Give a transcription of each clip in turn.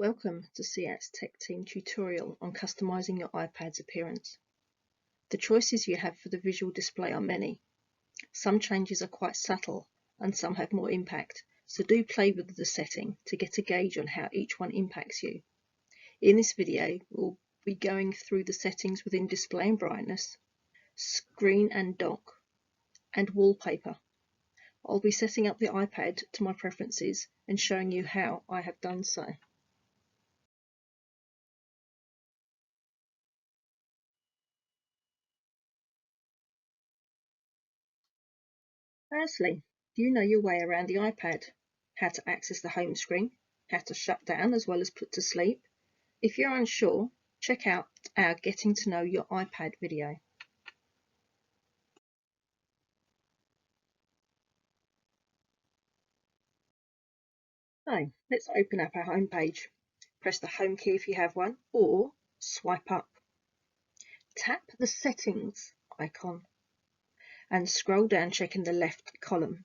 Welcome to SEAT's Tech Team tutorial on customizing your iPad's appearance. The choices you have for the visual display are many. Some changes are quite subtle and some have more impact, so do play with the setting to get a gauge on how each one impacts you. In this video, we'll be going through the settings within display and brightness, screen and dock, and wallpaper. I'll be setting up the iPad to my preferences and showing you how I have done so. Firstly, do you know your way around the iPad? How to access the home screen, how to shut down as well as put to sleep? If you're unsure, check out our Getting to Know Your iPad video. So, let's open up our home page. Press the home key if you have one, or swipe up. Tap the settings icon and scroll down checking the left column.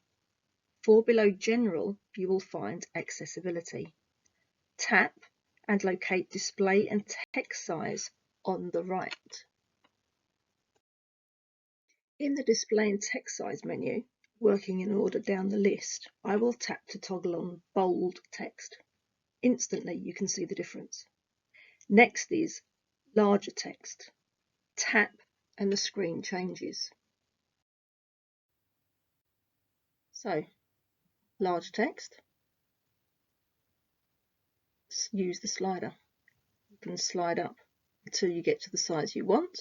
Below General, you will find Accessibility. Tap and locate Display and Text Size on the right. In the Display and Text Size menu, working in order down the list, I will tap to toggle on Bold Text. Instantly you can see the difference. Next is Larger Text. Tap and the screen changes. So, large text, use the slider. You can slide up until you get to the size you want.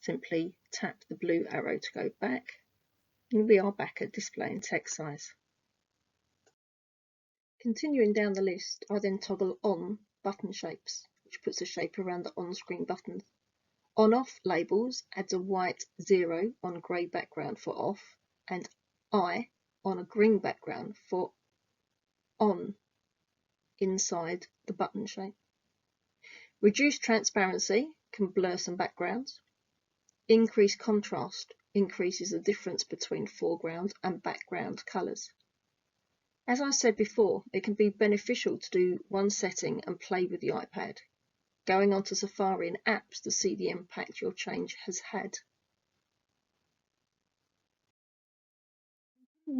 Simply tap the blue arrow to go back, and we are back at display and text size. Continuing down the list, I then toggle on button shapes, which puts a shape around the on-screen buttons. On-off labels adds a white 0 on grey background for off, and I on a green background for on inside the button shape. Reduce transparency can blur some backgrounds. Increase contrast increases the difference between foreground and background colours. As I said before, it can be beneficial to do one setting and play with the iPad, going onto Safari and apps to see the impact your change has had.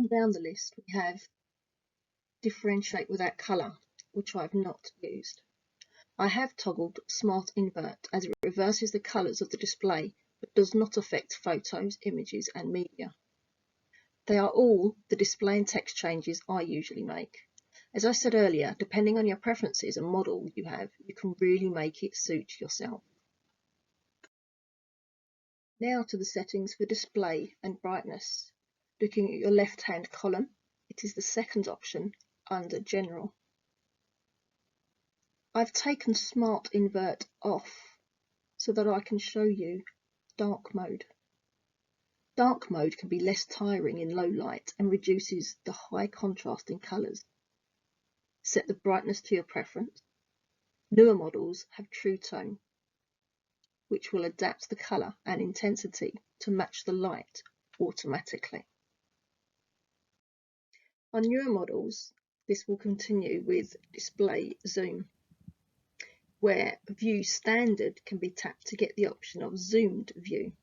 Down the list we have Differentiate without colour, which I have not used. I have toggled Smart Invert as it reverses the colours of the display but does not affect photos, images and media. They are all the display and text changes I usually make. As I said earlier, depending on your preferences and model you have, you can really make it suit yourself. Now to the settings for display and brightness. Looking at your left-hand column, it is the second option under General. I've taken Smart Invert off so that I can show you dark mode. Dark mode can be less tiring in low light and reduces the high contrast in colours. Set the brightness to your preference. Newer models have True Tone, which will adapt the colour and intensity to match the light automatically. On newer models, this will continue with Display Zoom, where View Standard can be tapped to get the option of Zoomed View.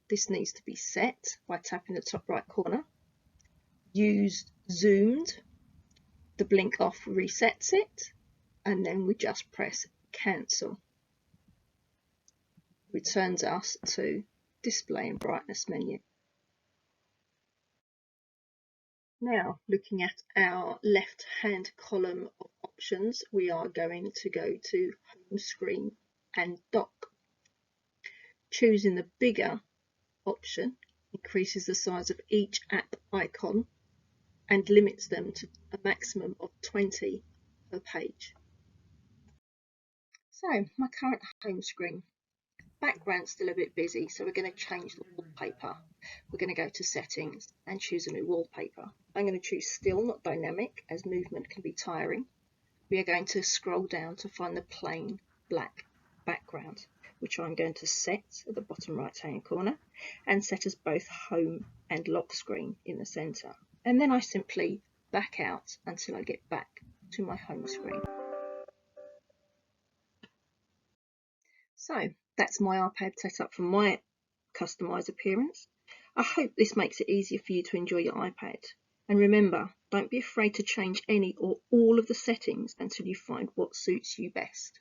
This needs to be set by tapping the top right corner. Use Zoomed, the blink off resets it, and then we just press Cancel. Returns us to Display and Brightness menu. Now, looking at our left-hand column of options, we are going to go to Home Screen and Dock. Choosing the bigger option increases the size of each app icon and limits them to a maximum of 20 per page. So, my current home screen. Background's still a bit busy, so we're going to change the wallpaper. We're going to go to Settings and choose a new wallpaper. I'm going to choose Still, not Dynamic, as movement can be tiring. We are going to scroll down to find the plain black background, which I'm going to set at the bottom right hand corner and set as both home and lock screen in the centre. And then I simply back out until I get back to my home screen. So that's my iPad set up for my customised appearance. I hope this makes it easier for you to enjoy your iPad. And remember, don't be afraid to change any or all of the settings until you find what suits you best.